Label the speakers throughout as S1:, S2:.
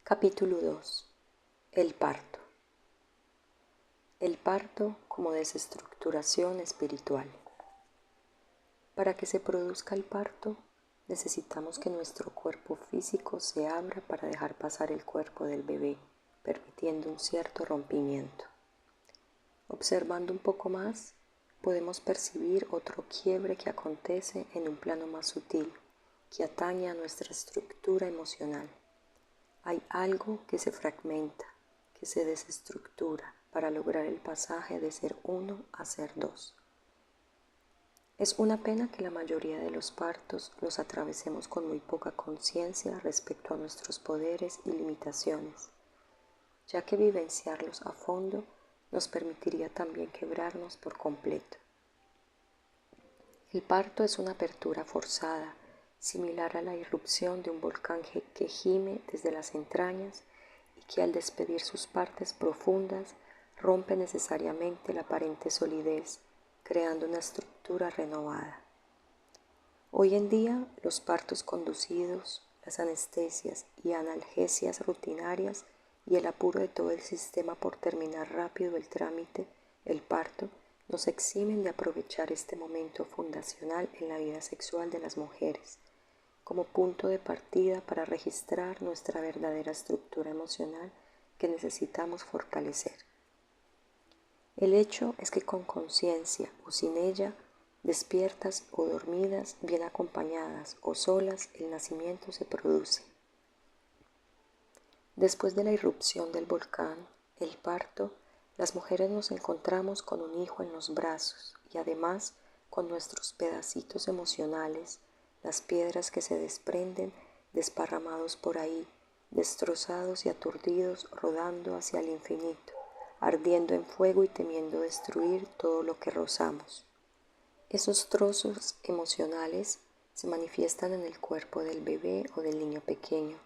S1: Capítulo 2. El parto. El parto como desestructuración espiritual. Para que se produzca el parto, necesitamos que nuestro cuerpo físico se abra para dejar pasar el cuerpo del bebé, permitiendo un cierto rompimiento. Observando un poco más, podemos percibir otro quiebre que acontece en un plano más sutil, que atañe a nuestra estructura emocional. Hay algo que se fragmenta, que se desestructura para lograr el pasaje de ser uno a ser dos. Es una pena que la mayoría de los partos los atravesemos con muy poca conciencia respecto a nuestros poderes y limitaciones, ya que vivenciarlos a fondo nos permitiría también quebrarnos por completo. El parto es una apertura forzada, similar a la irrupción de un volcán que gime desde las entrañas y que al despedir sus partes profundas rompe necesariamente la aparente solidez, creando una estructura renovada. Hoy en día, los partos conducidos, las anestesias y analgesias rutinarias y el apuro de todo el sistema por terminar rápido el trámite, el parto, nos eximen de aprovechar este momento fundacional en la vida sexual de las mujeres, como punto de partida para registrar nuestra verdadera estructura emocional que necesitamos fortalecer. El hecho es que con conciencia o sin ella, despiertas o dormidas, bien acompañadas o solas, el nacimiento se produce. Después de la irrupción del volcán, el parto, las mujeres nos encontramos con un hijo en los brazos y además con nuestros pedacitos emocionales, las piedras que se desprenden desparramados por ahí, destrozados y aturdidos, rodando hacia el infinito, ardiendo en fuego y temiendo destruir todo lo que rozamos. Esos trozos emocionales se manifiestan en el cuerpo del bebé o del niño pequeño,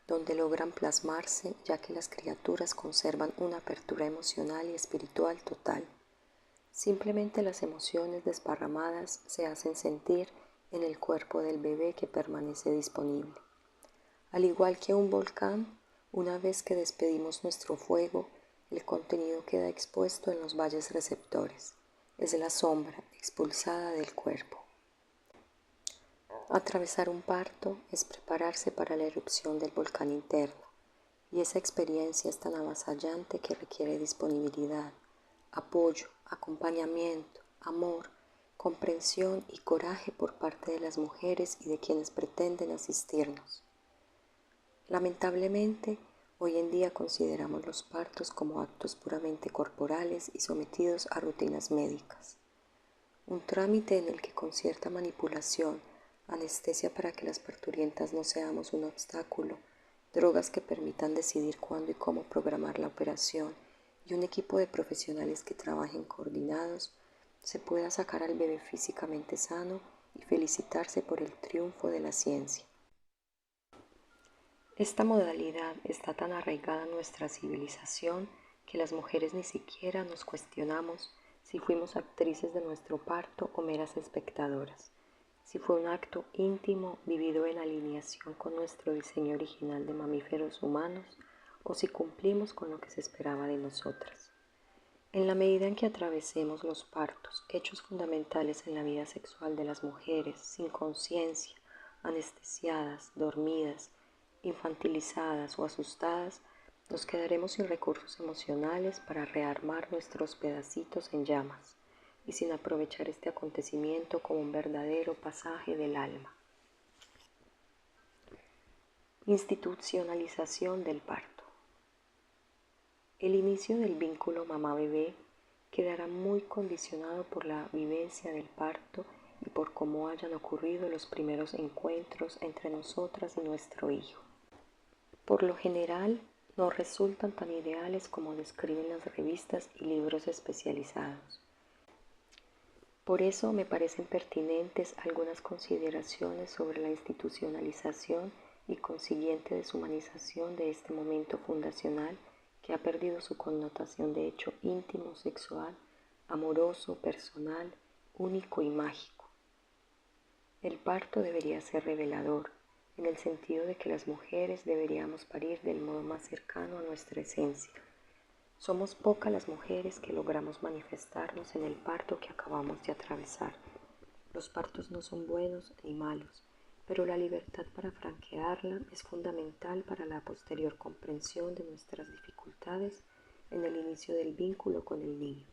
S1: donde logran plasmarse ya que las criaturas conservan una apertura emocional y espiritual total. Simplemente las emociones desparramadas se hacen sentir en el cuerpo del bebé que permanece disponible. Al igual que un volcán, una vez que despedimos nuestro fuego, el contenido queda expuesto en los valles receptores. Es la sombra expulsada del cuerpo. Atravesar un parto es prepararse para la erupción del volcán interno, y esa experiencia es tan avasallante que requiere disponibilidad, apoyo, acompañamiento, amor, comprensión y coraje por parte de las mujeres y de quienes pretenden asistirnos. Lamentablemente, hoy en día consideramos los partos como actos puramente corporales y sometidos a rutinas médicas. Un trámite en el que con cierta manipulación, anestesia para que las parturientas no seamos un obstáculo, drogas que permitan decidir cuándo y cómo programar la operación y un equipo de profesionales que trabajen coordinados, se pueda sacar al bebé físicamente sano y felicitarse por el triunfo de la ciencia. Esta modalidad está tan arraigada en nuestra civilización que las mujeres ni siquiera nos cuestionamos si fuimos actrices de nuestro parto o meras espectadoras, si fue un acto íntimo vivido en alineación con nuestro diseño original de mamíferos humanos o si cumplimos con lo que se esperaba de nosotras. En la medida en que atravesemos los partos, hechos fundamentales en la vida sexual de las mujeres, sin conciencia, anestesiadas, dormidas, infantilizadas o asustadas, nos quedaremos sin recursos emocionales para rearmar nuestros pedacitos en llamas y sin aprovechar este acontecimiento como un verdadero pasaje del alma. Institucionalización del parto. El inicio del vínculo mamá-bebé quedará muy condicionado por la vivencia del parto y por cómo hayan ocurrido los primeros encuentros entre nosotras y nuestro hijo. Por lo general, no resultan tan ideales como describen las revistas y libros especializados. Por eso me parecen pertinentes algunas consideraciones sobre la institucionalización y consiguiente deshumanización de este momento fundacional que ha perdido su connotación de hecho íntimo, sexual, amoroso, personal, único y mágico. El parto debería ser revelador, en el sentido de que las mujeres deberíamos parir del modo más cercano a nuestra esencia. Somos pocas las mujeres que logramos manifestarnos en el parto que acabamos de atravesar. Los partos no son buenos ni malos, pero la libertad para franquearla es fundamental para la posterior comprensión de nuestras dificultades en el inicio del vínculo con el niño.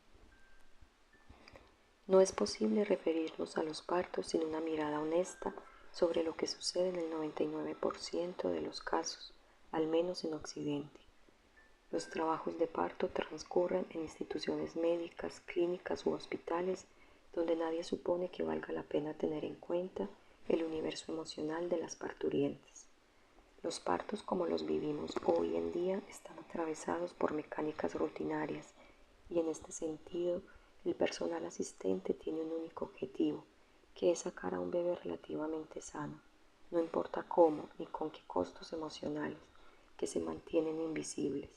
S1: No es posible referirnos a los partos sin una mirada honesta sobre lo que sucede en el 99% de los casos, al menos en Occidente. Los trabajos de parto transcurren en instituciones médicas, clínicas u hospitales donde nadie supone que valga la pena tener en cuenta el universo emocional de las parturientes. Los partos como los vivimos hoy en día están atravesados por mecánicas rutinarias y en este sentido el personal asistente tiene un único objetivo, que es sacar a un bebé relativamente sano, no importa cómo ni con qué costos emocionales, que se mantienen invisibles.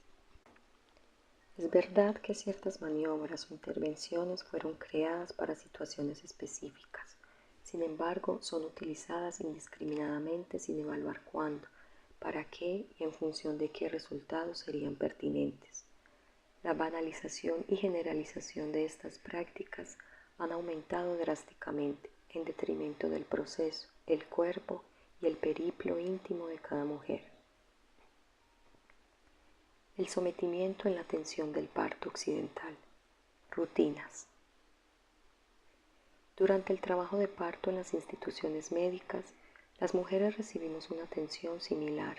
S1: Es verdad que ciertas maniobras o intervenciones fueron creadas para situaciones específicas, sin embargo son utilizadas indiscriminadamente sin evaluar cuándo, para qué y en función de qué resultados serían pertinentes. La banalización y generalización de estas prácticas han aumentado drásticamente en detrimento del proceso, el cuerpo y el periplo íntimo de cada mujer. El sometimiento en la atención del parto occidental. Rutinas. Durante el trabajo de parto en las instituciones médicas, las mujeres recibimos una atención similar.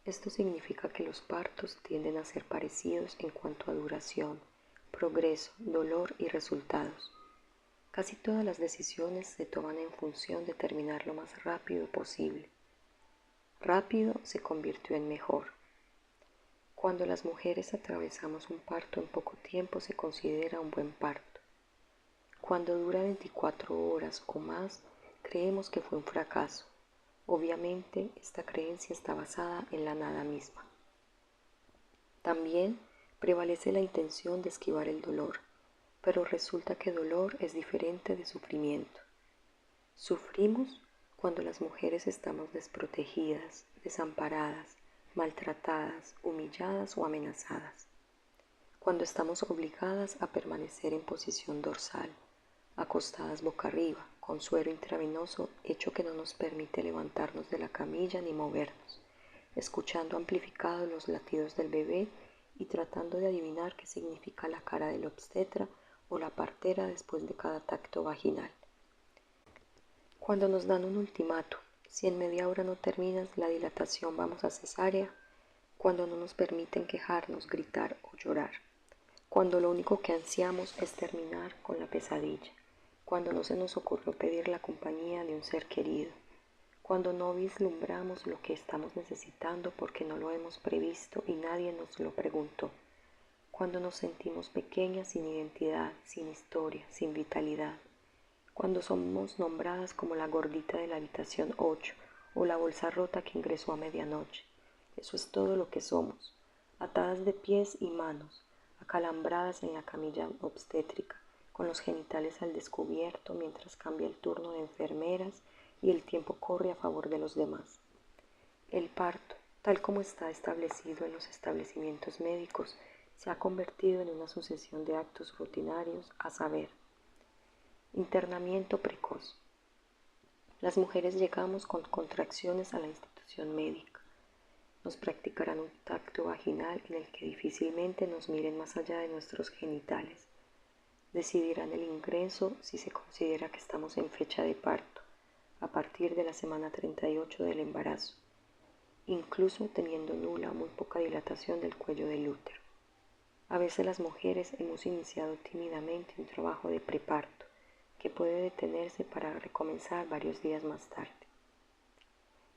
S1: Esto significa que los partos tienden a ser parecidos en cuanto a duración, progreso, dolor y resultados. Casi todas las decisiones se toman en función de terminar lo más rápido posible. Rápido se convirtió en mejor. Cuando las mujeres atravesamos un parto en poco tiempo se considera un buen parto. Cuando dura 24 horas o más, creemos que fue un fracaso. Obviamente, esta creencia está basada en la nada misma. También prevalece la intención de esquivar el dolor, pero resulta que dolor es diferente de sufrimiento. Sufrimos cuando las mujeres estamos desprotegidas, desamparadas, maltratadas, humilladas o amenazadas. Cuando estamos obligadas a permanecer en posición dorsal, acostadas boca arriba, con suero intravenoso hecho que no nos permite levantarnos de la camilla ni movernos, escuchando amplificados los latidos del bebé y tratando de adivinar qué significa la cara del obstetra o la partera después de cada tacto vaginal. Cuando nos dan un ultimátum, si en media hora no terminas la dilatación vamos a cesárea, cuando no nos permiten quejarnos, gritar o llorar, cuando lo único que ansiamos es terminar con la pesadilla, cuando no se nos ocurrió pedir la compañía de un ser querido, cuando no vislumbramos lo que estamos necesitando porque no lo hemos previsto y nadie nos lo preguntó, cuando nos sentimos pequeñas sin identidad, sin historia, sin vitalidad, cuando somos nombradas como la gordita de la habitación 8 o la bolsa rota que ingresó a medianoche. Eso es todo lo que somos, atadas de pies y manos, acalambradas en la camilla obstétrica, con los genitales al descubierto mientras cambia el turno de enfermeras y el tiempo corre a favor de los demás. El parto, tal como está establecido en los establecimientos médicos, se ha convertido en una sucesión de actos rutinarios, a saber, internamiento precoz. Las mujeres llegamos con contracciones a la institución médica. Nos practicarán un tacto vaginal en el que difícilmente nos miren más allá de nuestros genitales. Decidirán el ingreso si se considera que estamos en fecha de parto, a partir de la semana 38 del embarazo, incluso teniendo nula o muy poca dilatación del cuello del útero. A veces las mujeres hemos iniciado tímidamente un trabajo de preparto, que puede detenerse para recomenzar varios días más tarde.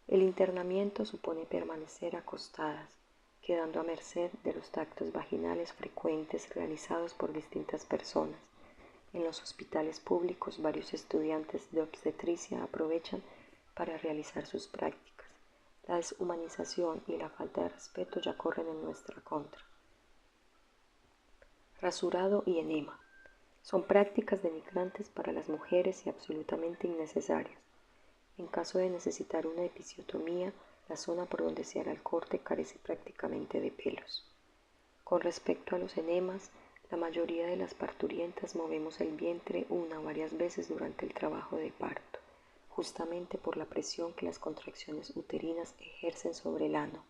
S1: El internamiento supone permanecer acostadas, quedando a merced de los tactos vaginales frecuentes realizados por distintas personas. En los hospitales públicos, varios estudiantes de obstetricia aprovechan para realizar sus prácticas. La deshumanización y la falta de respeto ya corren en nuestra contra. Rasurado y enema. Son prácticas denigrantes para las mujeres y absolutamente innecesarias. En caso de necesitar una episiotomía, la zona por donde se hará el corte carece prácticamente de pelos. Con respecto a los enemas, la mayoría de las parturientas movemos el vientre una o varias veces durante el trabajo de parto, justamente por la presión que las contracciones uterinas ejercen sobre el ano.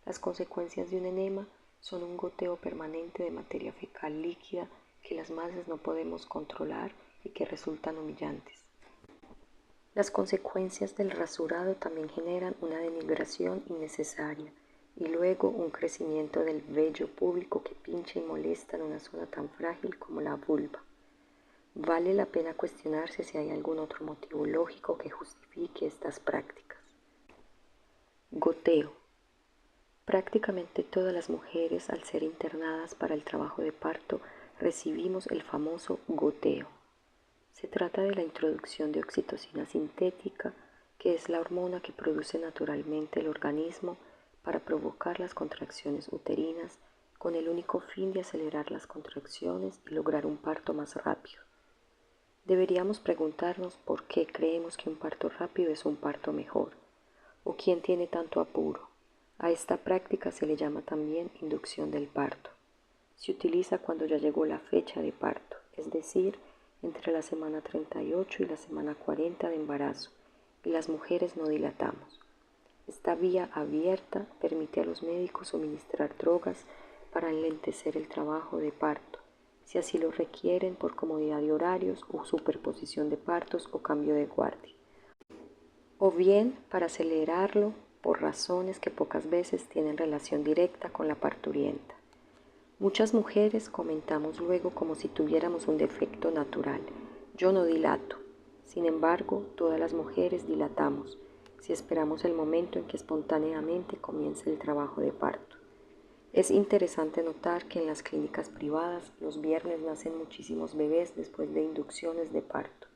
S1: Las consecuencias de un enema son un goteo permanente de materia fecal líquida que las madres no podemos controlar y que resultan humillantes. Las consecuencias del rasurado también generan una denigración innecesaria y luego un crecimiento del vello púbico que pincha y molesta en una zona tan frágil como la vulva. Vale la pena cuestionarse si hay algún otro motivo lógico que justifique estas prácticas. Goteo. Prácticamente todas las mujeres, al ser internadas para el trabajo de parto, recibimos el famoso goteo. Se trata de la introducción de oxitocina sintética, que es la hormona que produce naturalmente el organismo para provocar las contracciones uterinas con el único fin de acelerar las contracciones y lograr un parto más rápido. Deberíamos preguntarnos por qué creemos que un parto rápido es un parto mejor, o quién tiene tanto apuro. A esta práctica se le llama también inducción del parto. Se utiliza cuando ya llegó la fecha de parto, es decir, entre la semana 38 y la semana 40 de embarazo, y las mujeres no dilatamos. Esta vía abierta permite a los médicos suministrar drogas para enlentecer el trabajo de parto, si así lo requieren por comodidad de horarios o superposición de partos o cambio de guardia, o bien para acelerarlo por razones que pocas veces tienen relación directa con la parturienta. Muchas mujeres comentamos luego como si tuviéramos un defecto natural. Yo no dilato. Sin embargo, todas las mujeres dilatamos si esperamos el momento en que espontáneamente comience el trabajo de parto. Es interesante notar que en las clínicas privadas los viernes nacen muchísimos bebés después de inducciones de parto.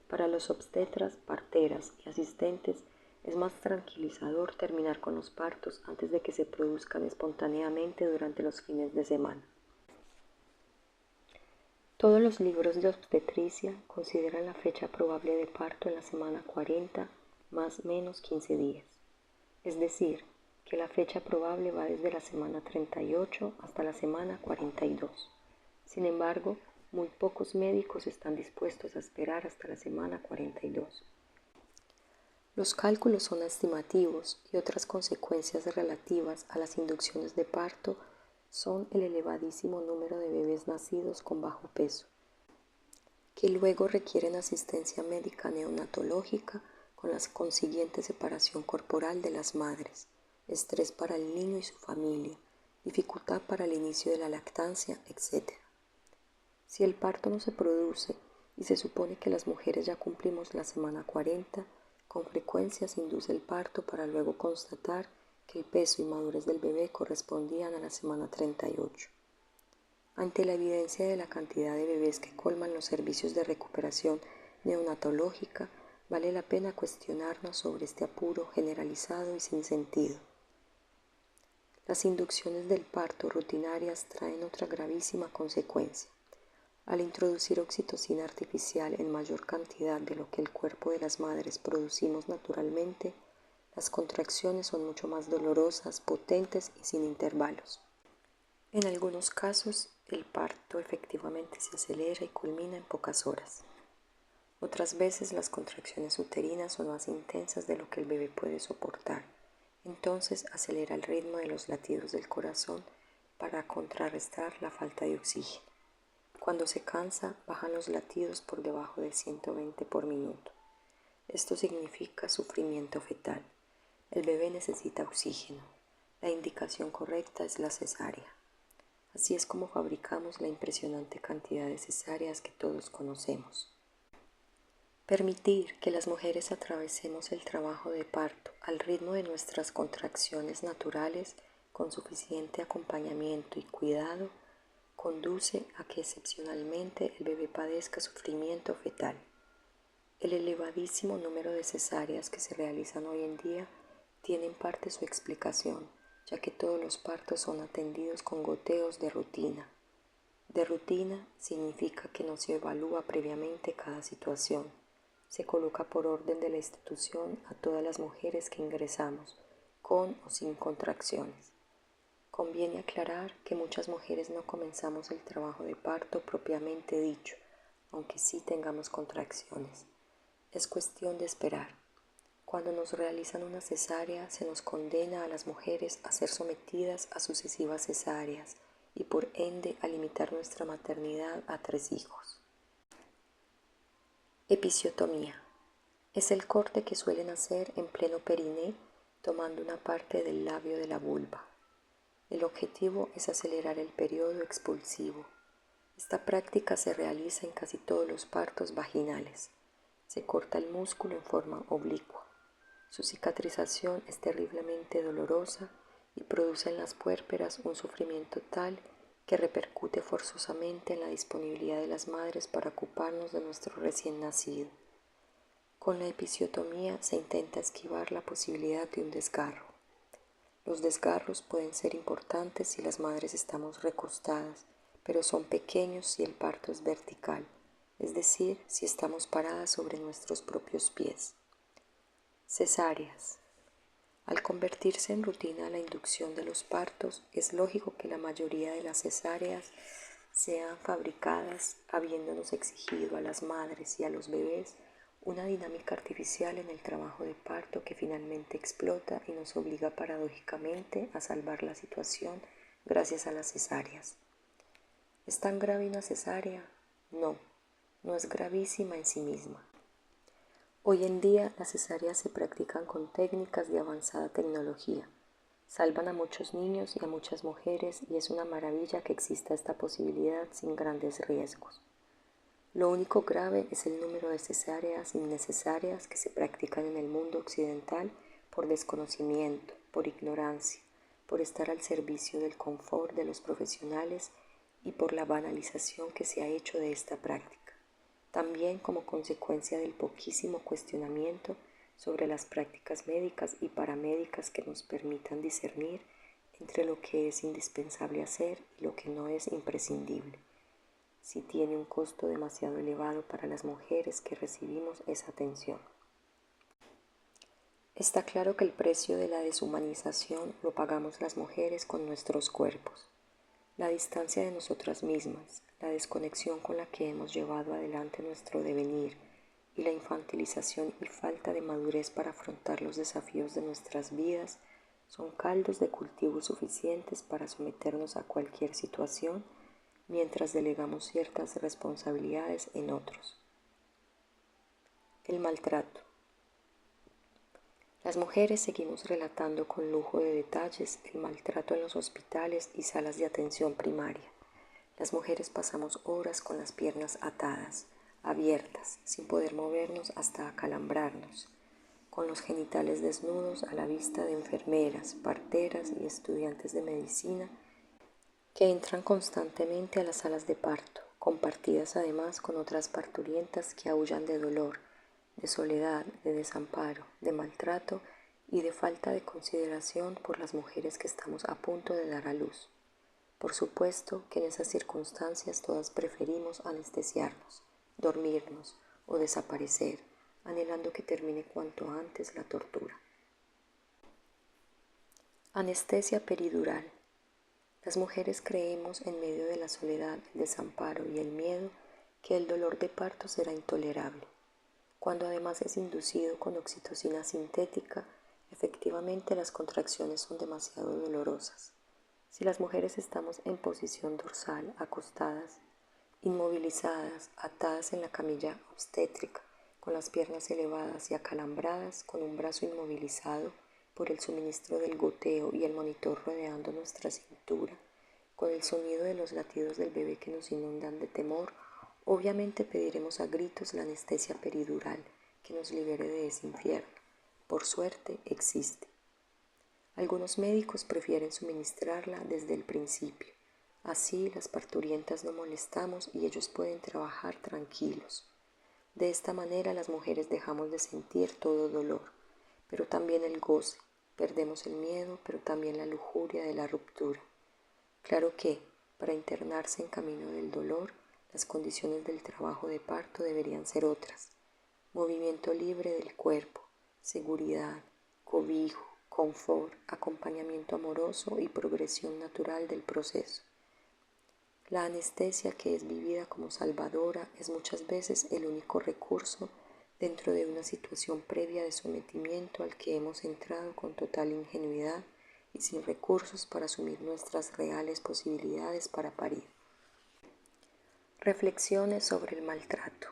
S1: Para los obstetras, parteras y asistentes es más tranquilizador terminar con los partos antes de que se produzcan espontáneamente durante los fines de semana. Todos los libros de obstetricia consideran la fecha probable de parto en la semana 40 más menos 15 días. Es decir, que la fecha probable va desde la semana 38 hasta la semana 42. Sin embargo, muy pocos médicos están dispuestos a esperar hasta la semana 42. Los cálculos son estimativos y otras consecuencias relativas a las inducciones de parto son el elevadísimo número de bebés nacidos con bajo peso, que luego requieren asistencia médica neonatológica con la consiguiente separación corporal de las madres, estrés para el niño y su familia, dificultad para el inicio de la lactancia, etc. Si el parto no se produce y se supone que las mujeres ya cumplimos la semana 40, con frecuencia se induce el parto para luego constatar que el peso y madurez del bebé correspondían a la semana 38. Ante la evidencia de la cantidad de bebés que colman los servicios de recuperación neonatológica, vale la pena cuestionarnos sobre este apuro generalizado y sin sentido. Las inducciones del parto rutinarias traen otra gravísima consecuencia. Al introducir oxitocina artificial en mayor cantidad de lo que el cuerpo de las madres producimos naturalmente, las contracciones son mucho más dolorosas, potentes y sin intervalos. En algunos casos, el parto efectivamente se acelera y culmina en pocas horas. Otras veces las contracciones uterinas son más intensas de lo que el bebé puede soportar. Entonces acelera el ritmo de los latidos del corazón para contrarrestar la falta de oxígeno. Cuando se cansa, bajan los latidos por debajo de 120 por minuto. Esto significa sufrimiento fetal. El bebé necesita oxígeno. La indicación correcta es la cesárea. Así es como fabricamos la impresionante cantidad de cesáreas que todos conocemos. Permitir que las mujeres atravesemos el trabajo de parto al ritmo de nuestras contracciones naturales con suficiente acompañamiento y cuidado conduce a que excepcionalmente el bebé padezca sufrimiento fetal. El elevadísimo número de cesáreas que se realizan hoy en día tiene en parte su explicación, ya que todos los partos son atendidos con goteos de rutina. De rutina significa que no se evalúa previamente cada situación, Se coloca por orden de la institución a todas las mujeres que ingresamos, con o sin contracciones. Conviene aclarar que muchas mujeres no comenzamos el trabajo de parto propiamente dicho, aunque sí tengamos contracciones. Es cuestión de esperar. Cuando nos realizan una cesárea, se nos condena a las mujeres a ser sometidas a sucesivas cesáreas y por ende a limitar nuestra maternidad a 3 hijos. Episiotomía. Es el corte que suelen hacer en pleno periné, tomando una parte del labio de la vulva. El objetivo es acelerar el periodo expulsivo. Esta práctica se realiza en casi todos los partos vaginales. Se corta el músculo en forma oblicua. Su cicatrización es terriblemente dolorosa y produce en las puérperas un sufrimiento tal que repercute forzosamente en la disponibilidad de las madres para ocuparnos de nuestro recién nacido. Con la episiotomía se intenta esquivar la posibilidad de un desgarro. Los desgarros pueden ser importantes si las madres estamos recostadas, pero son pequeños si el parto es vertical, es decir, si estamos paradas sobre nuestros propios pies. Cesáreas. Al convertirse en rutina la inducción de los partos, es lógico que la mayoría de las cesáreas sean fabricadas habiéndonos exigido a las madres y a los bebés una dinámica artificial en el trabajo de parto que finalmente explota y nos obliga paradójicamente a salvar la situación gracias a las cesáreas. ¿Es tan grave una cesárea? No, no es gravísima en sí misma. Hoy en día las cesáreas se practican con técnicas de avanzada tecnología. Salvan a muchos niños y a muchas mujeres y es una maravilla que exista esta posibilidad sin grandes riesgos. Lo único grave es el número de cesáreas innecesarias que se practican en el mundo occidental por desconocimiento, por ignorancia, por estar al servicio del confort de los profesionales y por la banalización que se ha hecho de esta práctica. También como consecuencia del poquísimo cuestionamiento sobre las prácticas médicas y paramédicas que nos permitan discernir entre lo que es indispensable hacer y lo que no es imprescindible, si tiene un costo demasiado elevado para las mujeres que recibimos esa atención. Está claro que el precio de la deshumanización lo pagamos las mujeres con nuestros cuerpos. La distancia de nosotras mismas, la desconexión con la que hemos llevado adelante nuestro devenir y la infantilización y falta de madurez para afrontar los desafíos de nuestras vidas son caldos de cultivo suficientes para someternos a cualquier situación mientras delegamos ciertas responsabilidades en otros. El maltrato. Las mujeres seguimos relatando con lujo de detalles el maltrato en los hospitales y salas de atención primaria. Las mujeres pasamos horas con las piernas atadas, abiertas, sin poder movernos hasta acalambrarnos, con los genitales desnudos a la vista de enfermeras, parteras y estudiantes de medicina que entran constantemente a las salas de parto, compartidas además con otras parturientas que aúllan de dolor, de soledad, de desamparo, de maltrato y de falta de consideración por las mujeres que estamos a punto de dar a luz. Por supuesto que en esas circunstancias todas preferimos anestesiarnos, dormirnos o desaparecer, anhelando que termine cuanto antes la tortura. Anestesia peridural. Las mujeres creemos en medio de la soledad, el desamparo y el miedo que el dolor de parto será intolerable. Cuando además es inducido con oxitocina sintética, efectivamente las contracciones son demasiado dolorosas. Si las mujeres estamos en posición dorsal, acostadas, inmovilizadas, atadas en la camilla obstétrica, con las piernas elevadas y acalambradas, con un brazo inmovilizado por el suministro del goteo y el monitor rodeando nuestra cintura, con el sonido de los latidos del bebé que nos inundan de temor, obviamente pediremos a gritos la anestesia peridural que nos libere de ese infierno. Por suerte existe. Algunos médicos prefieren suministrarla desde el principio. Así las parturientas no molestamos y ellos pueden trabajar tranquilos. De esta manera las mujeres dejamos de sentir todo dolor, pero también el goce. Perdemos el miedo, pero también la lujuria de la ruptura. Claro que, para internarse en camino del dolor, las condiciones del trabajo de parto deberían ser otras. movimiento libre del cuerpo, seguridad, cobijo, confort, acompañamiento amoroso y progresión natural del proceso. La anestesia, que es vivida como salvadora, es muchas veces el único recurso dentro de una situación previa de sometimiento al que hemos entrado con total ingenuidad y sin recursos para asumir nuestras reales posibilidades para parir. Reflexiones sobre el maltrato.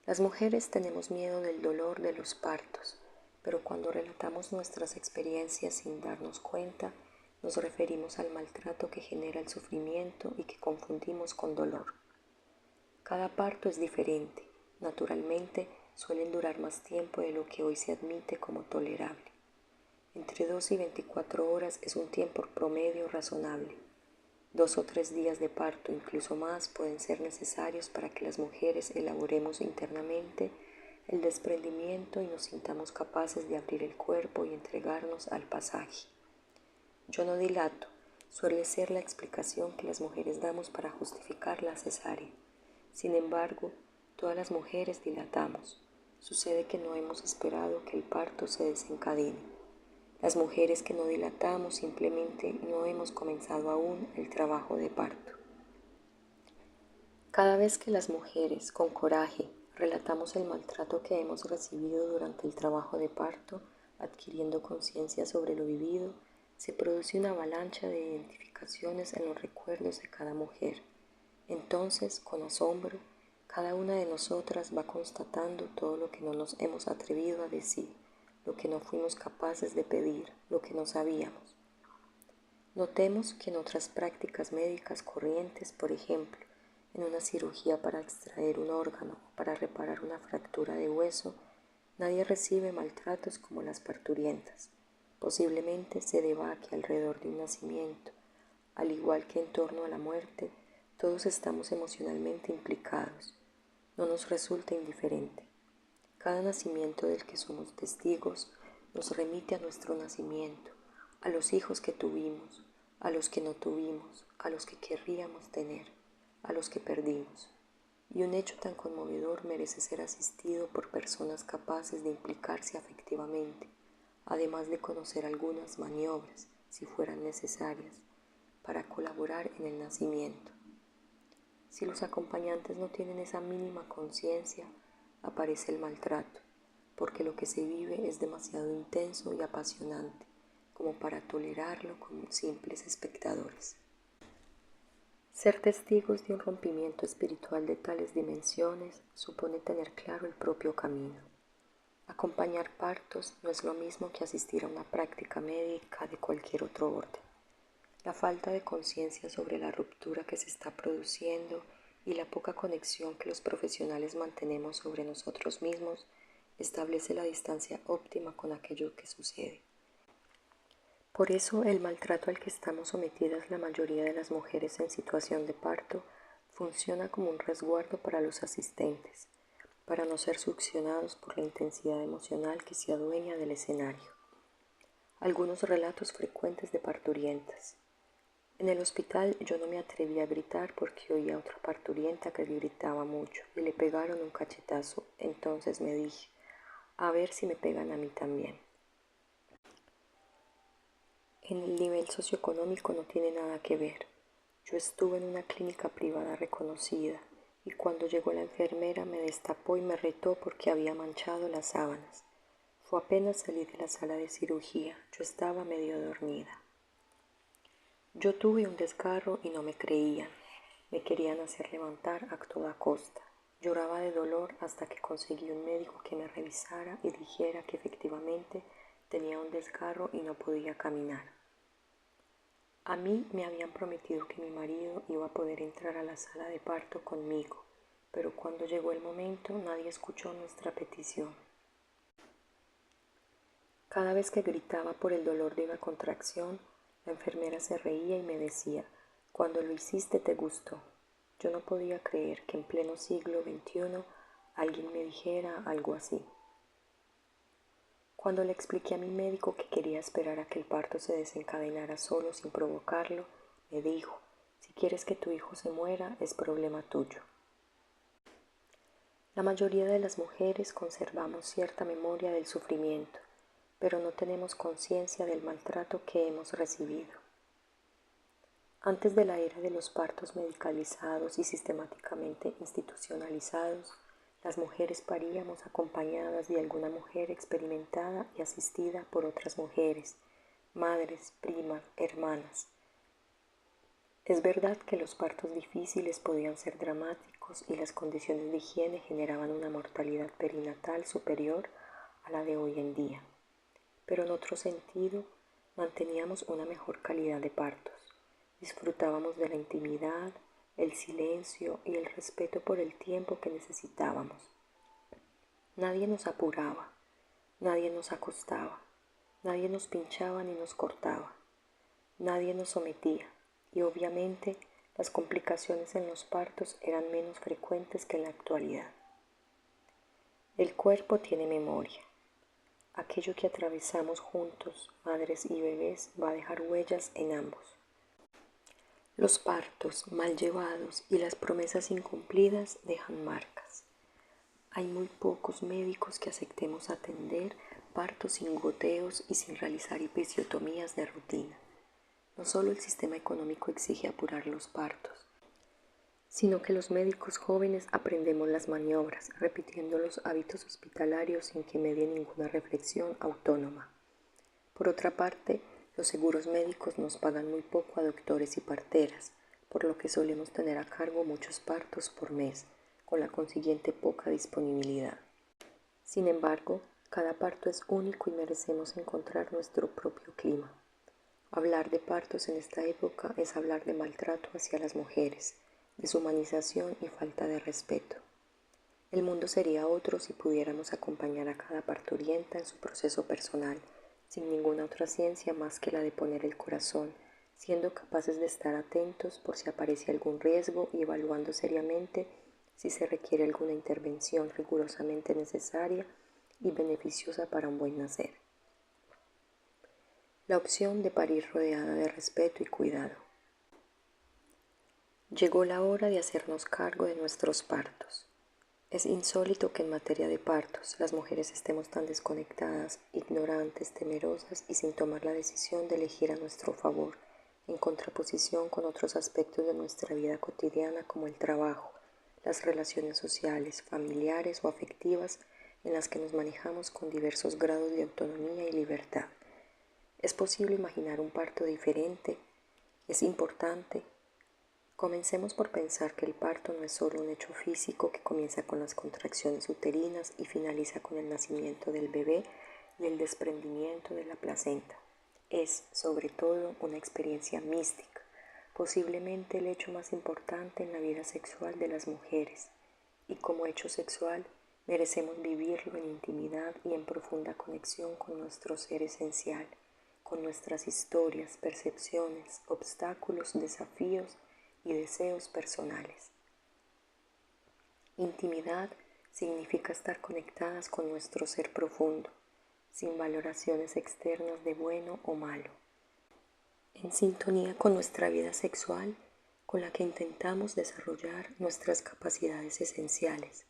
S1: Las mujeres tenemos miedo del dolor de los partos, pero cuando relatamos nuestras experiencias sin darnos cuenta, nos referimos al maltrato que genera el sufrimiento y que confundimos con dolor. Cada parto es diferente. Naturalmente, suelen durar más tiempo de lo que hoy se admite como tolerable. Entre 2 y 24 horas es un tiempo promedio razonable. 2 o 3 días de parto, incluso más, pueden ser necesarios para que las mujeres elaboremos internamente el desprendimiento y nos sintamos capaces de abrir el cuerpo y entregarnos al pasaje. Yo no dilato, suele ser la explicación que las mujeres damos para justificar la cesárea. Sin embargo, todas las mujeres dilatamos. Sucede que no hemos esperado que el parto se desencadene. Las mujeres que no dilatamos simplemente no hemos comenzado aún el trabajo de parto. Cada vez que las mujeres, con coraje, relatamos el maltrato que hemos recibido durante el trabajo de parto, adquiriendo conciencia sobre lo vivido, se produce una avalancha de identificaciones en los recuerdos de cada mujer. Entonces, con asombro, cada una de nosotras va constatando todo lo que no nos hemos atrevido a decir, lo que no fuimos capaces de pedir, lo que no sabíamos. Notemos que en otras prácticas médicas corrientes, por ejemplo, en una cirugía para extraer un órgano o para reparar una fractura de hueso, nadie recibe maltratos como las parturientas. Posiblemente se deba a que alrededor de un nacimiento, al igual que en torno a la muerte, todos estamos emocionalmente implicados. No nos resulta indiferente. Cada nacimiento del que somos testigos nos remite a nuestro nacimiento, a los hijos que tuvimos, a los que no tuvimos, a los que querríamos tener, a los que perdimos. Y un hecho tan conmovedor merece ser asistido por personas capaces de implicarse afectivamente, además de conocer algunas maniobras, si fueran necesarias, para colaborar en el nacimiento. Si los acompañantes no tienen esa mínima conciencia, aparece el maltrato, porque lo que se vive es demasiado intenso y apasionante como para tolerarlo como simples espectadores. Ser testigos de un rompimiento espiritual de tales dimensiones supone tener claro el propio camino. Acompañar partos no es lo mismo que asistir a una práctica médica de cualquier otro orden. La falta de conciencia sobre la ruptura que se está produciendo y la poca conexión que los profesionales mantenemos sobre nosotros mismos establece la distancia óptima con aquello que sucede. Por eso el maltrato al que estamos sometidas la mayoría de las mujeres en situación de parto funciona como un resguardo para los asistentes, para no ser succionados por la intensidad emocional que se adueña del escenario. Algunos relatos frecuentes de parturientas. En el hospital yo no me atreví a gritar porque oía a otra parturienta que gritaba mucho y le pegaron un cachetazo. Entonces me dije, a ver si me pegan a mí también. En el nivel socioeconómico no tiene nada que ver. Yo estuve en una clínica privada reconocida y cuando llegó la enfermera me destapó y me retó porque había manchado las sábanas. Fue apenas salir de la sala de cirugía, yo estaba medio dormida. Yo tuve un desgarro y no me creían. Me querían hacer levantar a toda costa. Lloraba de dolor hasta que conseguí un médico que me revisara y dijera que efectivamente tenía un desgarro y no podía caminar. A mí me habían prometido que mi marido iba a poder entrar a la sala de parto conmigo, pero cuando llegó el momento nadie escuchó nuestra petición. Cada vez que gritaba por el dolor de una contracción, la enfermera se reía y me decía, cuando lo hiciste te gustó. Yo no podía creer que en pleno siglo XXI alguien me dijera algo así. Cuando le expliqué a mi médico que quería esperar a que el parto se desencadenara solo sin provocarlo, me dijo, si quieres que tu hijo se muera, es problema tuyo. La mayoría de las mujeres conservamos cierta memoria del sufrimiento, pero no tenemos conciencia del maltrato que hemos recibido. Antes de la era de los partos medicalizados y sistemáticamente institucionalizados, las mujeres paríamos acompañadas de alguna mujer experimentada y asistida por otras mujeres, madres, primas, hermanas. Es verdad que los partos difíciles podían ser dramáticos y las condiciones de higiene generaban una mortalidad perinatal superior a la de hoy en día, pero en otro sentido manteníamos una mejor calidad de partos. Disfrutábamos de la intimidad, el silencio y el respeto por el tiempo que necesitábamos. Nadie nos apuraba, nadie nos acostaba, nadie nos pinchaba ni nos cortaba, nadie nos sometía y obviamente las complicaciones en los partos eran menos frecuentes que en la actualidad. El cuerpo tiene memoria. Aquello que atravesamos juntos, madres y bebés, va a dejar huellas en ambos. Los partos mal llevados y las promesas incumplidas dejan marcas. Hay muy pocos médicos que aceptemos atender partos sin goteos y sin realizar episiotomías de rutina. No solo el sistema económico exige apurar los partos, sino que los médicos jóvenes aprendemos las maniobras, repitiendo los hábitos hospitalarios sin que medie ninguna reflexión autónoma. Por otra parte, los seguros médicos nos pagan muy poco a doctores y parteras, por lo que solemos tener a cargo muchos partos por mes, con la consiguiente poca disponibilidad. Sin embargo, cada parto es único y merecemos encontrar nuestro propio clima. Hablar de partos en esta época es hablar de maltrato hacia las mujeres, deshumanización y falta de respeto. El mundo sería otro si pudiéramos acompañar a cada parturienta en su proceso personal, sin ninguna otra ciencia más que la de poner el corazón, siendo capaces de estar atentos por si aparece algún riesgo y evaluando seriamente si se requiere alguna intervención rigurosamente necesaria y beneficiosa para un buen nacer. La opción de parir rodeada de respeto y cuidado. Llegó la hora de hacernos cargo de nuestros partos. Es insólito que en materia de partos las mujeres estemos tan desconectadas, ignorantes, temerosas y sin tomar la decisión de elegir a nuestro favor, en contraposición con otros aspectos de nuestra vida cotidiana como el trabajo, las relaciones sociales, familiares o afectivas en las que nos manejamos con diversos grados de autonomía y libertad. ¿Es posible imaginar un parto diferente? ¿Es importante? Comencemos por pensar que el parto no es solo un hecho físico que comienza con las contracciones uterinas y finaliza con el nacimiento del bebé y el desprendimiento de la placenta. Es, sobre todo, una experiencia mística, posiblemente el hecho más importante en la vida sexual de las mujeres, y como hecho sexual merecemos vivirlo en intimidad y en profunda conexión con nuestro ser esencial, con nuestras historias, percepciones, obstáculos, desafíos y deseos personales. Intimidad significa estar conectadas con nuestro ser profundo, sin valoraciones externas de bueno o malo, en sintonía con nuestra vida sexual, con la que intentamos desarrollar nuestras capacidades esenciales,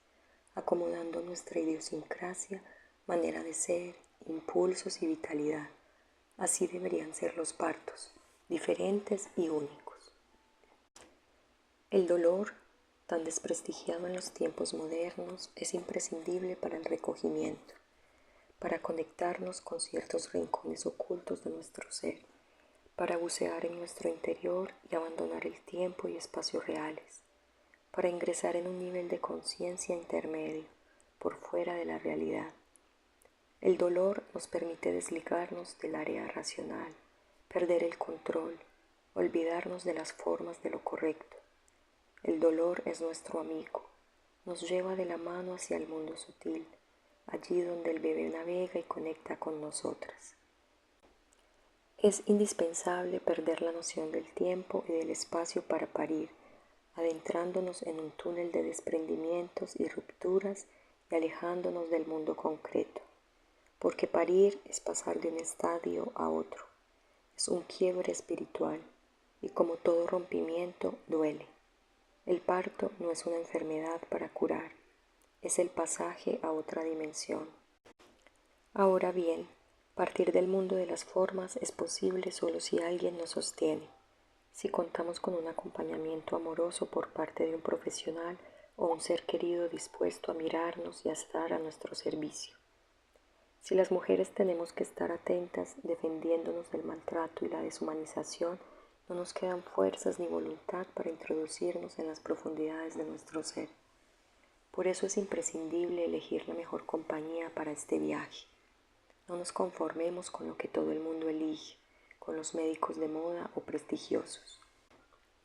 S1: acomodando nuestra idiosincrasia, manera de ser, impulsos y vitalidad. Así deberían ser los partos, diferentes y únicos. El dolor, tan desprestigiado en los tiempos modernos, es imprescindible para el recogimiento, para conectarnos con ciertos rincones ocultos de nuestro ser, para bucear en nuestro interior y abandonar el tiempo y espacios reales, para ingresar en un nivel de conciencia intermedio, por fuera de la realidad. El dolor nos permite desligarnos del área racional, perder el control, olvidarnos de las formas de lo correcto. El dolor es nuestro amigo, nos lleva de la mano hacia el mundo sutil, allí donde el bebé navega y conecta con nosotras. Es indispensable perder la noción del tiempo y del espacio para parir, adentrándonos en un túnel de desprendimientos y rupturas y alejándonos del mundo concreto, porque parir es pasar de un estadio a otro, es un quiebre espiritual y como todo rompimiento duele. El parto no es una enfermedad para curar, es el pasaje a otra dimensión. Ahora bien, partir del mundo de las formas es posible solo si alguien nos sostiene, si contamos con un acompañamiento amoroso por parte de un profesional o un ser querido dispuesto a mirarnos y a estar a nuestro servicio. Si las mujeres tenemos que estar atentas defendiéndonos del maltrato y la deshumanización, no nos quedan fuerzas ni voluntad para introducirnos en las profundidades de nuestro ser. Por eso es imprescindible elegir la mejor compañía para este viaje. No nos conformemos con lo que todo el mundo elige, con los médicos de moda o prestigiosos.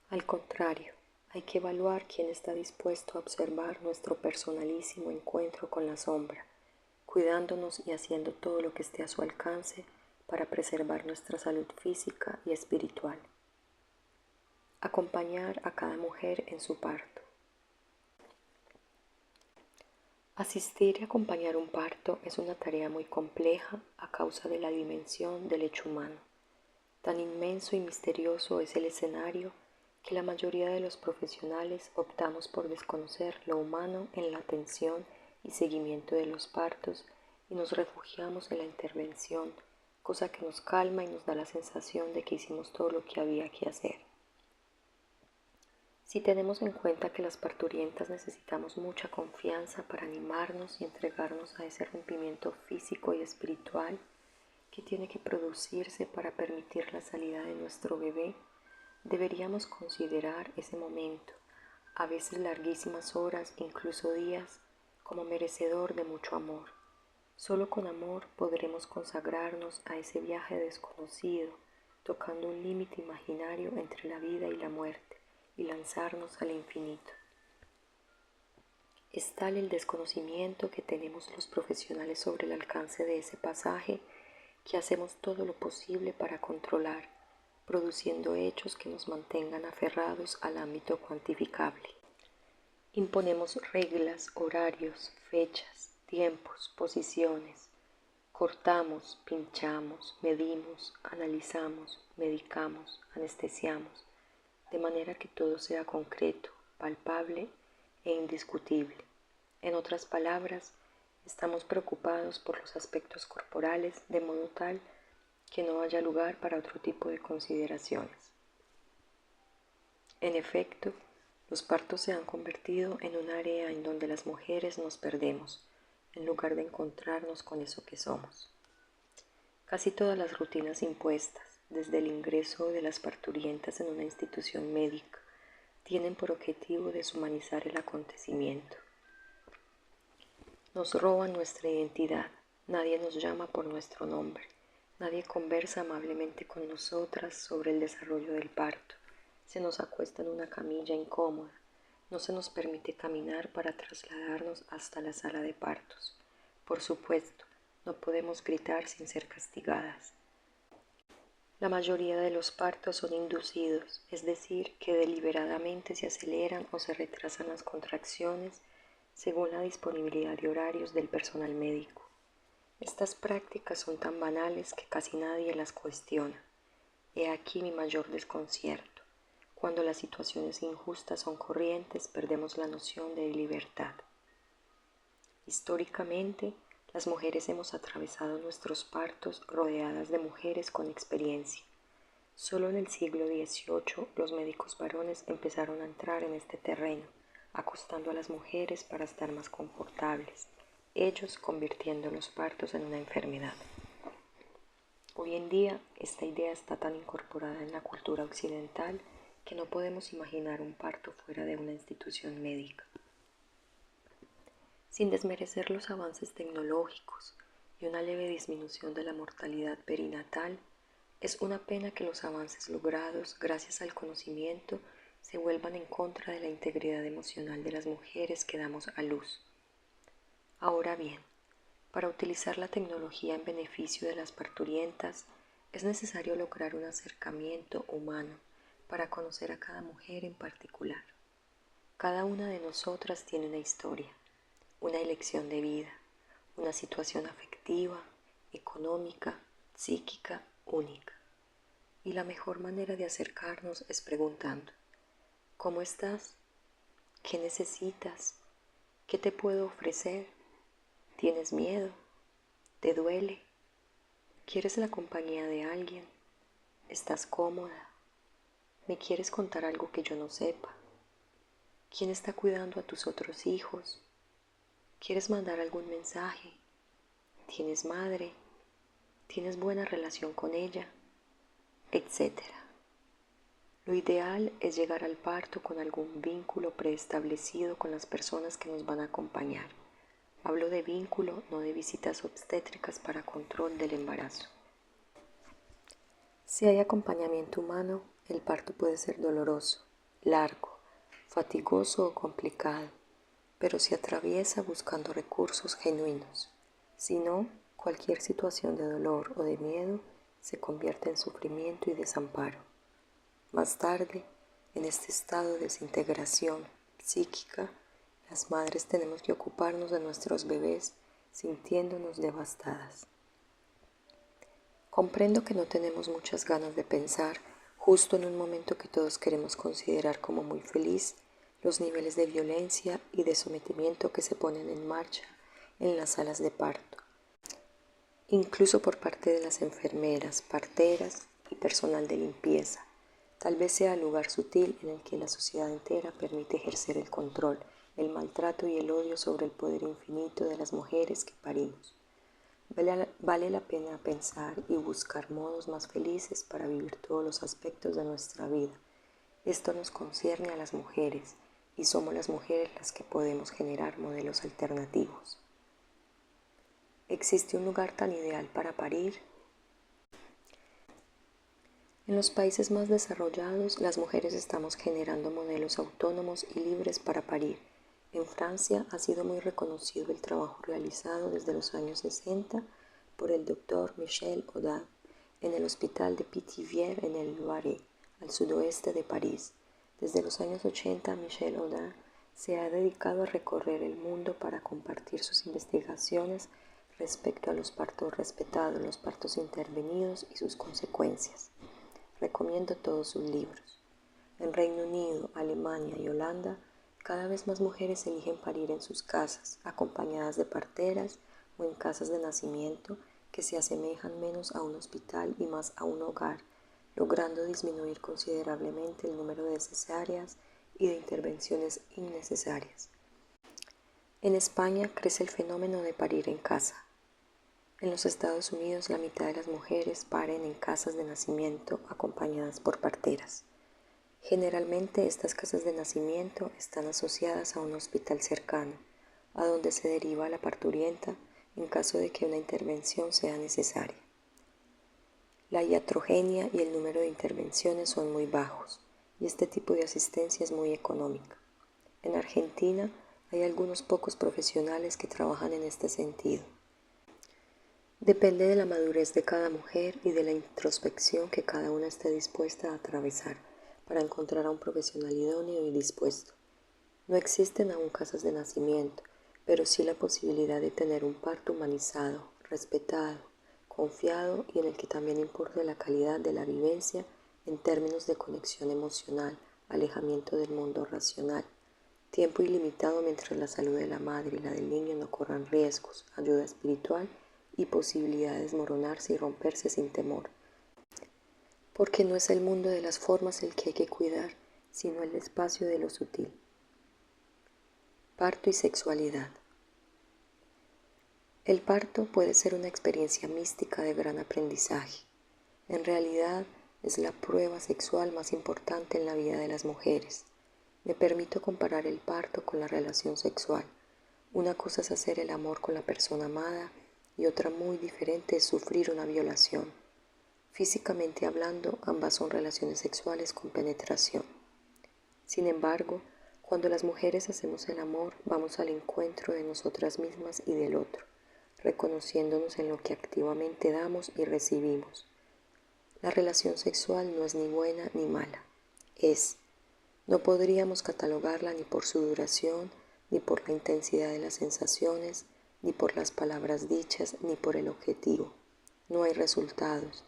S1: Al contrario, hay que evaluar quién está dispuesto a observar nuestro personalísimo encuentro con la sombra, cuidándonos y haciendo todo lo que esté a su alcance para preservar nuestra salud física y espiritual. Acompañar a cada mujer en su parto. Asistir y acompañar un parto es una tarea muy compleja a causa de la dimensión del hecho humano. Tan inmenso y misterioso es el escenario que la mayoría de los profesionales optamos por desconocer lo humano en la atención y seguimiento de los partos y nos refugiamos en la intervención, cosa que nos calma y nos da la sensación de que hicimos todo lo que había que hacer. Si tenemos en cuenta que las parturientas necesitamos mucha confianza para animarnos y entregarnos a ese rompimiento físico y espiritual que tiene que producirse para permitir la salida de nuestro bebé, deberíamos considerar ese momento, a veces larguísimas horas, incluso días, como merecedor de mucho amor. Solo con amor podremos consagrarnos a ese viaje desconocido, tocando un límite imaginario entre la vida y la muerte, y lanzarnos al infinito. Es tal el desconocimiento que tenemos los profesionales sobre el alcance de ese pasaje que hacemos todo lo posible para controlar, produciendo hechos que nos mantengan aferrados al ámbito cuantificable. Imponemos reglas, horarios, fechas, tiempos, posiciones. Cortamos, pinchamos, medimos, analizamos, medicamos, anestesiamos, de manera que todo sea concreto, palpable e indiscutible. En otras palabras, estamos preocupados por los aspectos corporales de modo tal que no haya lugar para otro tipo de consideraciones. En efecto, los partos se han convertido en un área en donde las mujeres nos perdemos, en lugar de encontrarnos con eso que somos. Casi todas las rutinas impuestas, desde el ingreso de las parturientas en una institución médica, tienen por objetivo deshumanizar el acontecimiento. Nos roban nuestra identidad, nadie nos llama por nuestro nombre, nadie conversa amablemente con nosotras sobre el desarrollo del parto, se nos acuesta en una camilla incómoda, no se nos permite caminar para trasladarnos hasta la sala de partos. Por supuesto, no podemos gritar sin ser castigadas. La mayoría de los partos son inducidos, es decir, que deliberadamente se aceleran o se retrasan las contracciones según la disponibilidad de horarios del personal médico. Estas prácticas son tan banales que casi nadie las cuestiona. He aquí mi mayor desconcierto. Cuando las situaciones injustas son corrientes, perdemos la noción de libertad. Históricamente, las mujeres hemos atravesado nuestros partos rodeadas de mujeres con experiencia. Solo en el siglo XVIII los médicos varones empezaron a entrar en este terreno, acostando a las mujeres para estar más confortables, ellos convirtiendo los partos en una enfermedad. Hoy en día, esta idea está tan incorporada en la cultura occidental que no podemos imaginar un parto fuera de una institución médica. Sin desmerecer los avances tecnológicos y una leve disminución de la mortalidad perinatal, es una pena que los avances logrados gracias al conocimiento se vuelvan en contra de la integridad emocional de las mujeres que damos a luz. Ahora bien, para utilizar la tecnología en beneficio de las parturientas, es necesario lograr un acercamiento humano para conocer a cada mujer en particular. Cada una de nosotras tiene una historia, una elección de vida, una situación afectiva, económica, psíquica, única. Y la mejor manera de acercarnos es preguntando: ¿cómo estás? ¿Qué necesitas? ¿Qué te puedo ofrecer? ¿Tienes miedo? ¿Te duele? ¿Quieres la compañía de alguien? ¿Estás cómoda? ¿Me quieres contar algo que yo no sepa? ¿Quién está cuidando a tus otros hijos? ¿Quieres mandar algún mensaje? ¿Tienes madre? ¿Tienes buena relación con ella? Etcétera. Lo ideal es llegar al parto con algún vínculo preestablecido con las personas que nos van a acompañar. Hablo de vínculo, no de visitas obstétricas para control del embarazo. Si hay acompañamiento humano, el parto puede ser doloroso, largo, fatigoso o complicado, pero se atraviesa buscando recursos genuinos. Si no, cualquier situación de dolor o de miedo se convierte en sufrimiento y desamparo. Más tarde, en este estado de desintegración psíquica, las madres tenemos que ocuparnos de nuestros bebés sintiéndonos devastadas. Comprendo que no tenemos muchas ganas de pensar, justo en un momento que todos queremos considerar como muy feliz, los niveles de violencia y de sometimiento que se ponen en marcha en las salas de parto, incluso por parte de las enfermeras, parteras y personal de limpieza. Tal vez sea el lugar sutil en el que la sociedad entera permite ejercer el control, el maltrato y el odio sobre el poder infinito de las mujeres que parimos. Vale la pena pensar y buscar modos más felices para vivir todos los aspectos de nuestra vida. Esto nos concierne a las mujeres y somos las mujeres las que podemos generar modelos alternativos. ¿Existe un lugar tan ideal para parir? En los países más desarrollados, las mujeres estamos generando modelos autónomos y libres para parir. En Francia ha sido muy reconocido el trabajo realizado desde los años 60 por el Dr. Michel Audin en el hospital de Pithiviers en el Loiret, al sudoeste de París. Desde los años 80, Michel Audin se ha dedicado a recorrer el mundo para compartir sus investigaciones respecto a los partos respetados, los partos intervenidos y sus consecuencias. Recomiendo todos sus libros. En Reino Unido, Alemania y Holanda, cada vez más mujeres eligen parir en sus casas, acompañadas de parteras o en casas de nacimiento que se asemejan menos a un hospital y más a un hogar, logrando disminuir considerablemente el número de cesáreas y de intervenciones innecesarias. En España crece el fenómeno de parir en casa. En los Estados Unidos, la mitad de las mujeres paren en casas de nacimiento acompañadas por parteras. Generalmente, estas casas de nacimiento están asociadas a un hospital cercano, a donde se deriva a la parturienta en caso de que una intervención sea necesaria. La iatrogenia y el número de intervenciones son muy bajos, y este tipo de asistencia es muy económica. En Argentina, hay algunos pocos profesionales que trabajan en este sentido. Depende de la madurez de cada mujer y de la introspección que cada una esté dispuesta a atravesar para encontrar a un profesional idóneo y dispuesto. No existen aún casas de nacimiento, pero sí la posibilidad de tener un parto humanizado, respetado, confiado y en el que también importe la calidad de la vivencia en términos de conexión emocional, alejamiento del mundo racional, tiempo ilimitado mientras la salud de la madre y la del niño no corran riesgos, ayuda espiritual y posibilidad de desmoronarse y romperse sin temor. Porque no es el mundo de las formas el que hay que cuidar, sino el espacio de lo sutil. Parto y sexualidad. El parto puede ser una experiencia mística de gran aprendizaje. En realidad, es la prueba sexual más importante en la vida de las mujeres. Me permito comparar el parto con la relación sexual. Una cosa es hacer el amor con la persona amada y otra muy diferente es sufrir una violación. Físicamente hablando, ambas son relaciones sexuales con penetración. Sin embargo, cuando las mujeres hacemos el amor, vamos al encuentro de nosotras mismas y del otro, reconociéndonos en lo que activamente damos y recibimos. La relación sexual no es ni buena ni mala, es. No podríamos catalogarla ni por su duración, ni por la intensidad de las sensaciones, ni por las palabras dichas, ni por el objetivo. No hay resultados.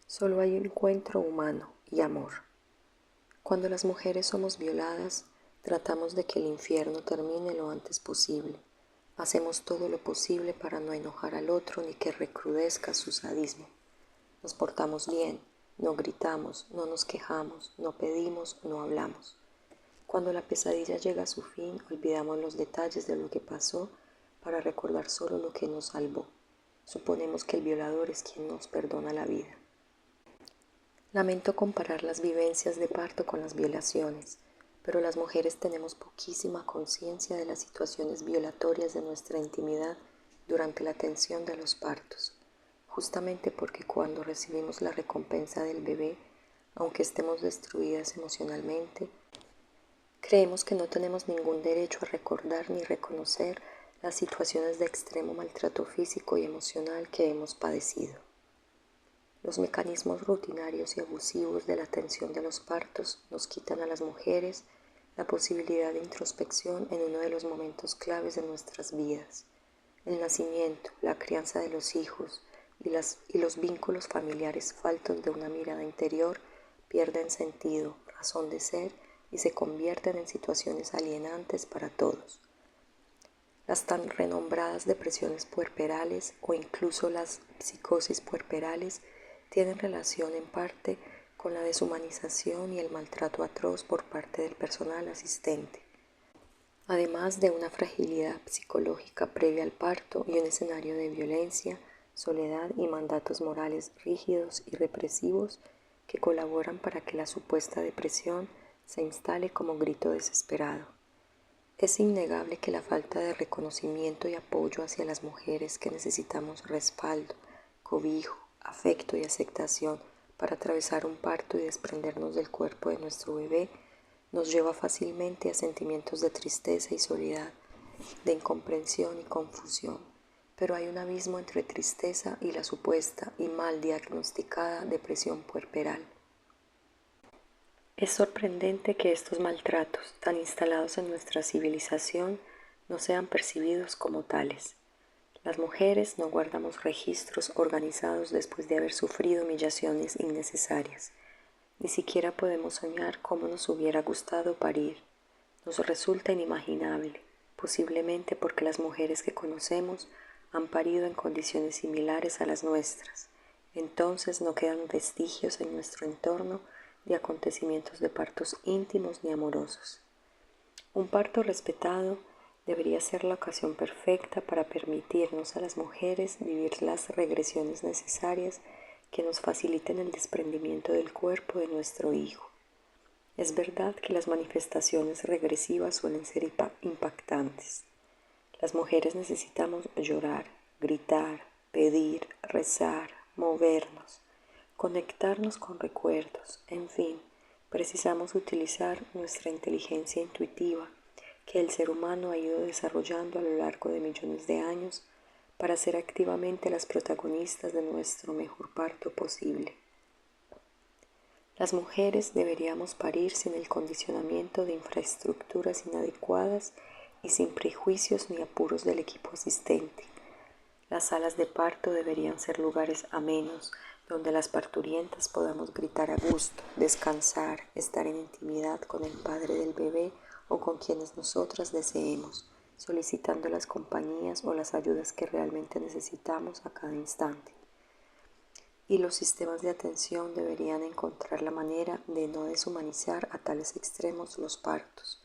S1: Solo hay encuentro humano y amor. Cuando las mujeres somos violadas, Tratamos de que el infierno termine lo antes posible. Hacemos todo lo posible para no enojar al otro ni que recrudezca su sadismo. Nos portamos bien, no gritamos, no nos quejamos, no pedimos, no hablamos. Cuando la pesadilla llega a su fin, olvidamos los detalles de lo que pasó para recordar solo lo que nos salvó. Suponemos que el violador es quien nos perdona la vida. Lamento comparar las vivencias de parto con las violaciones, pero las mujeres tenemos poquísima conciencia de las situaciones violatorias de nuestra intimidad durante la tensión de los partos, justamente porque cuando recibimos la recompensa del bebé, aunque estemos destruidas emocionalmente, creemos que no tenemos ningún derecho a recordar ni reconocer las situaciones de extremo maltrato físico y emocional que hemos padecido. Los mecanismos rutinarios y abusivos de la atención de los partos nos quitan a las mujeres la posibilidad de introspección en uno de los momentos claves de nuestras vidas. El nacimiento, la crianza de los hijos y los vínculos familiares faltos de una mirada interior pierden sentido, razón de ser y se convierten en situaciones alienantes para todos. Las tan renombradas depresiones puerperales o incluso las psicosis puerperales tienen relación en parte con la deshumanización y el maltrato atroz por parte del personal asistente, además de una fragilidad psicológica previa al parto y un escenario de violencia, soledad y mandatos morales rígidos y represivos que colaboran para que la supuesta depresión se instale como grito desesperado. Es innegable que la falta de reconocimiento y apoyo hacia las mujeres que necesitamos respaldo, cobijo, afecto y aceptación para atravesar un parto y desprendernos del cuerpo de nuestro bebé nos lleva fácilmente a sentimientos de tristeza y soledad, de incomprensión y confusión. Pero hay un abismo entre tristeza y la supuesta y mal diagnosticada depresión puerperal. Es sorprendente que estos maltratos, tan instalados en nuestra civilización, no sean percibidos como tales. Las mujeres no guardamos registros organizados después de haber sufrido humillaciones innecesarias. Ni siquiera podemos soñar cómo nos hubiera gustado parir. Nos resulta inimaginable, posiblemente porque las mujeres que conocemos han parido en condiciones similares a las nuestras. Entonces no quedan vestigios en nuestro entorno de acontecimientos de partos íntimos ni amorosos. Un parto respetado debería ser la ocasión perfecta para permitirnos a las mujeres vivir las regresiones necesarias que nos faciliten el desprendimiento del cuerpo de nuestro hijo. Es verdad que las manifestaciones regresivas suelen ser impactantes. Las mujeres necesitamos llorar, gritar, pedir, rezar, movernos, conectarnos con recuerdos, en fin, precisamos utilizar nuestra inteligencia intuitiva que el ser humano ha ido desarrollando a lo largo de millones de años para ser activamente las protagonistas de nuestro mejor parto posible. Las mujeres deberíamos parir sin el condicionamiento de infraestructuras inadecuadas y sin prejuicios ni apuros del equipo asistente. Las salas de parto deberían ser lugares amenos, donde las parturientas podamos gritar a gusto, descansar, estar en intimidad con el padre del bebé o con quienes nosotras deseemos, solicitando las compañías o las ayudas que realmente necesitamos a cada instante. Y los sistemas de atención deberían encontrar la manera de no deshumanizar a tales extremos los partos,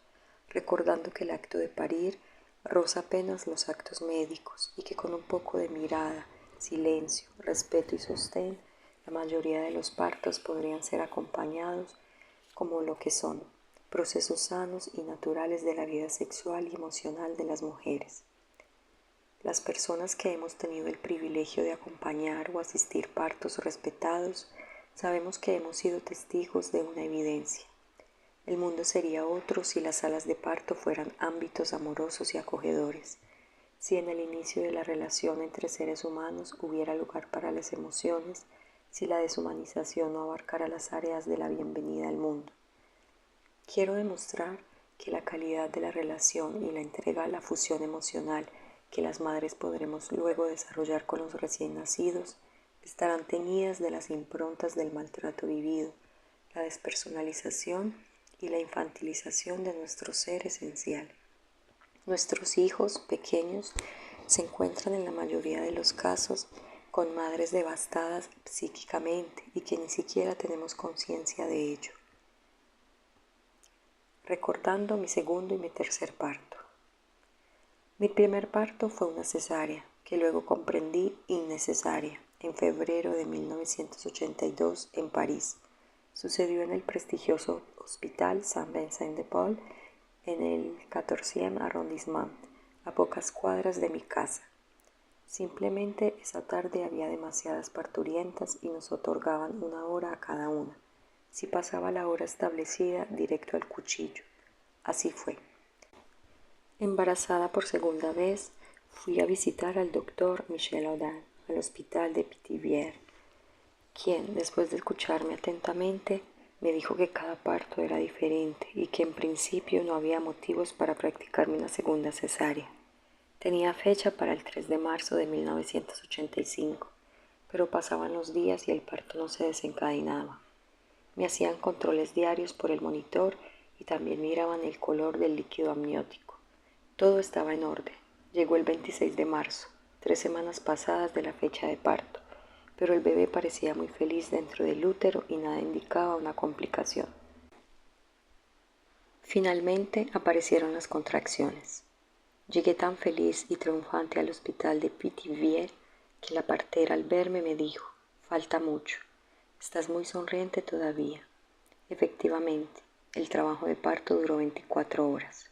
S1: recordando que el acto de parir roza apenas los actos médicos y que con un poco de mirada, silencio, respeto y sostén, la mayoría de los partos podrían ser acompañados como lo que son, procesos sanos y naturales de la vida sexual y emocional de las mujeres. Las personas que hemos tenido el privilegio de acompañar o asistir partos respetados, sabemos que hemos sido testigos de una evidencia. El mundo sería otro si las salas de parto fueran ámbitos amorosos y acogedores, si en el inicio de la relación entre seres humanos hubiera lugar para las emociones, si la deshumanización no abarcara las áreas de la bienvenida al mundo. Quiero demostrar que la calidad de la relación y la entrega a la fusión emocional que las madres podremos luego desarrollar con los recién nacidos estarán teñidas de las improntas del maltrato vivido, la despersonalización y la infantilización de nuestro ser esencial. Nuestros hijos pequeños se encuentran en la mayoría de los casos con madres devastadas psíquicamente y que ni siquiera tenemos conciencia de ello. Recordando mi segundo y mi tercer parto. Mi primer parto fue una cesárea, que luego comprendí innecesaria, en febrero de 1982 en París. Sucedió en el prestigioso Hospital Saint-Vincent-de-Paul, en el 14e arrondissement, a pocas cuadras de mi casa. Simplemente esa tarde había demasiadas parturientas y nos otorgaban una hora a cada una. Si pasaba la hora establecida, directo al cuchillo. Así fue. Embarazada por segunda vez, fui a visitar al doctor Michel Audin al hospital de Pithiviers, quien, después de escucharme atentamente, me dijo que cada parto era diferente y que en principio no había motivos para practicarme una segunda cesárea. Tenía fecha para el 3 de marzo de 1985, pero pasaban los días y el parto no se desencadenaba. Me hacían controles diarios por el monitor y también miraban el color del líquido amniótico. Todo estaba en orden. Llegó el 26 de marzo, 3 semanas pasadas de la fecha de parto, pero el bebé parecía muy feliz dentro del útero y nada indicaba una complicación. Finalmente aparecieron las contracciones. Llegué tan feliz y triunfante al hospital de Pithiviers que la partera al verme me dijo: «Falta mucho, estás muy sonriente todavía». Efectivamente, el trabajo de parto duró 24 horas.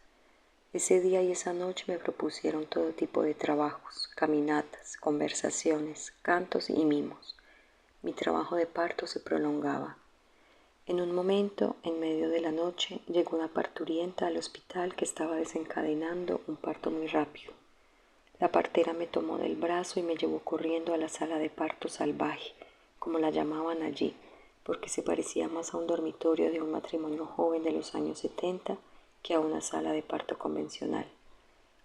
S1: Ese día y esa noche me propusieron todo tipo de trabajos, caminatas, conversaciones, cantos y mimos. Mi trabajo de parto se prolongaba. En un momento, en medio de la noche, llegó una parturienta al hospital que estaba desencadenando un parto muy rápido. La partera me tomó del brazo y me llevó corriendo a la sala de parto salvaje, como la llamaban allí, porque se parecía más a un dormitorio de un matrimonio joven de los años 70 que a una sala de parto convencional.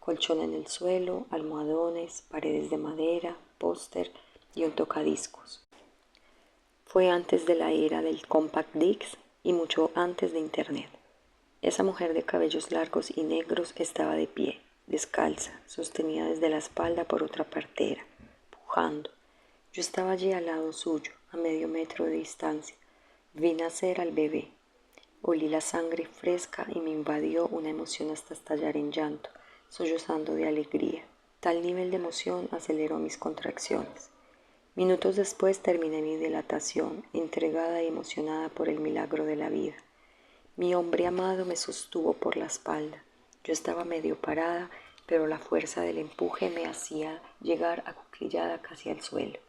S1: Colchón en el suelo, almohadones, paredes de madera, póster y un tocadiscos. Fue antes de la era del compact disc y mucho antes de internet. Esa mujer de cabellos largos y negros estaba de pie, descalza, sostenida desde la espalda por otra partera, pujando. Yo estaba allí al lado suyo, a medio metro de distancia. Vi nacer al bebé. Olí la sangre fresca y me invadió una emoción hasta estallar en llanto, sollozando de alegría. Tal nivel de emoción aceleró mis contracciones. Minutos después terminé mi dilatación, entregada y emocionada por el milagro de la vida. Mi hombre amado me sostuvo por la espalda. Yo estaba medio parada, pero la fuerza del empuje me hacía llegar acuclillada casi al suelo.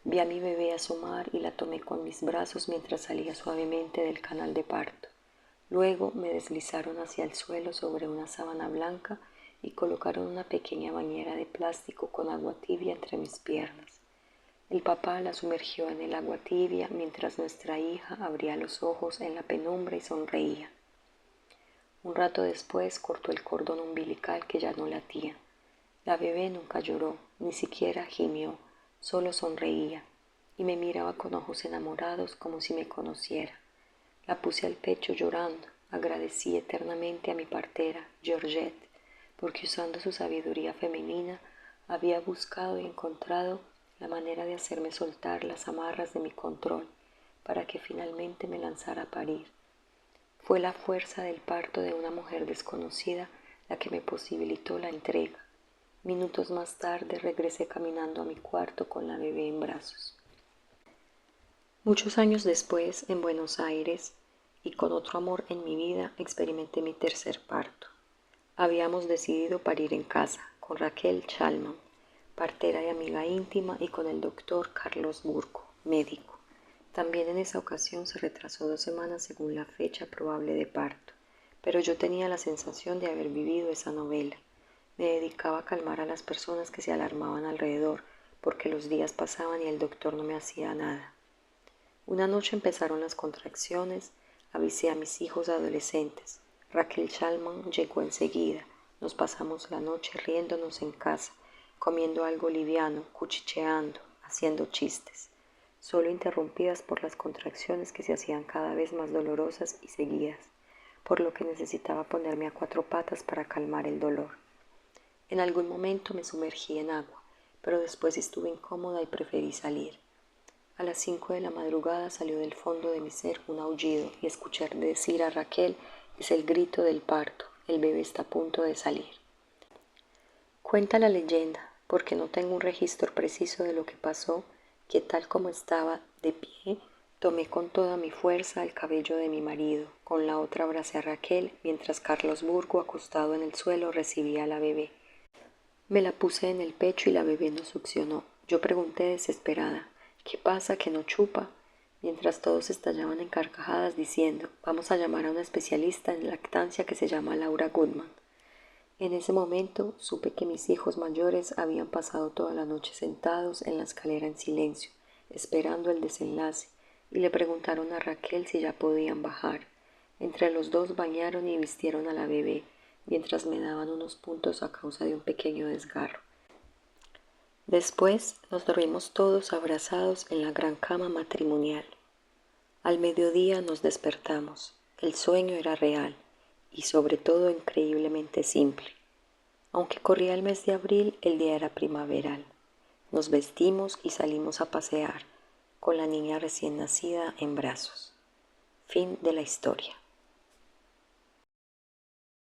S1: Vi a mi bebé asomar y la tomé con mis brazos mientras salía suavemente del canal de parto. Luego me deslizaron hacia el suelo sobre una sábana blanca y colocaron una pequeña bañera de plástico con agua tibia entre mis piernas. El papá la sumergió en el agua tibia mientras nuestra hija abría los ojos en la penumbra y sonreía. Un rato después cortó el cordón umbilical que ya no latía. La bebé nunca lloró, ni siquiera gimió, solo sonreía y me miraba con ojos enamorados como si me conociera. La puse al pecho llorando, agradecí eternamente a mi partera, Georgette, porque usando su sabiduría femenina había buscado y encontrado la manera de hacerme soltar las amarras de mi control para que finalmente me lanzara a parir. Fue la fuerza del parto de una mujer desconocida la que me posibilitó la entrega. Minutos más tarde regresé caminando a mi cuarto con la bebé en brazos. Muchos años después, en Buenos Aires, y con otro amor en mi vida, experimenté mi tercer parto. Habíamos decidido parir en casa, con Raquel Chalman, partera y amiga íntima, y con el doctor Carlos Burco, médico. También en esa ocasión se retrasó 2 semanas según la fecha probable de parto, pero yo tenía la sensación de haber vivido esa novela. Me dedicaba a calmar a las personas que se alarmaban alrededor, porque los días pasaban y el doctor no me hacía nada. Una noche empezaron las contracciones, avisé a mis hijos adolescentes. Raquel Chalman llegó enseguida. Nos pasamos la noche riéndonos en casa, comiendo algo liviano, cuchicheando, haciendo chistes, solo interrumpidas por las contracciones que se hacían cada vez más dolorosas y seguidas. por lo que necesitaba ponerme a cuatro patas para calmar el dolor. En algún momento me sumergí en agua, pero después estuve incómoda y preferí salir. A las 5 de la madrugada salió del fondo de mi ser un aullido y escuché decir a Raquel: es el grito del parto, el bebé está a punto de salir. Cuenta la leyenda, porque no tengo un registro preciso de lo que pasó, que tal como estaba de pie, tomé con toda mi fuerza el cabello de mi marido, con la otra abracé a Raquel, mientras Carlos Burgo, acostado en el suelo, recibía a la bebé. Me la puse en el pecho y la bebé no succionó. Yo pregunté desesperada: ¿qué pasa, que no chupa? Mientras todos estallaban en carcajadas diciendo: vamos a llamar a una especialista en lactancia que se llama Laura Goodman. En ese momento supe que mis hijos mayores habían pasado toda la noche sentados en la escalera en silencio, esperando el desenlace, y le preguntaron a Raquel si ya podían bajar. Entre los dos bañaron y vistieron a la bebé, mientras me daban unos puntos a causa de un pequeño desgarro. Después nos dormimos todos abrazados en la gran cama matrimonial. Al mediodía nos despertamos. El sueño era real y sobre todo increíblemente simple. Aunque corría el mes de abril, el día era primaveral. Nos vestimos y salimos a pasear, con la niña recién nacida en brazos. Fin de la historia.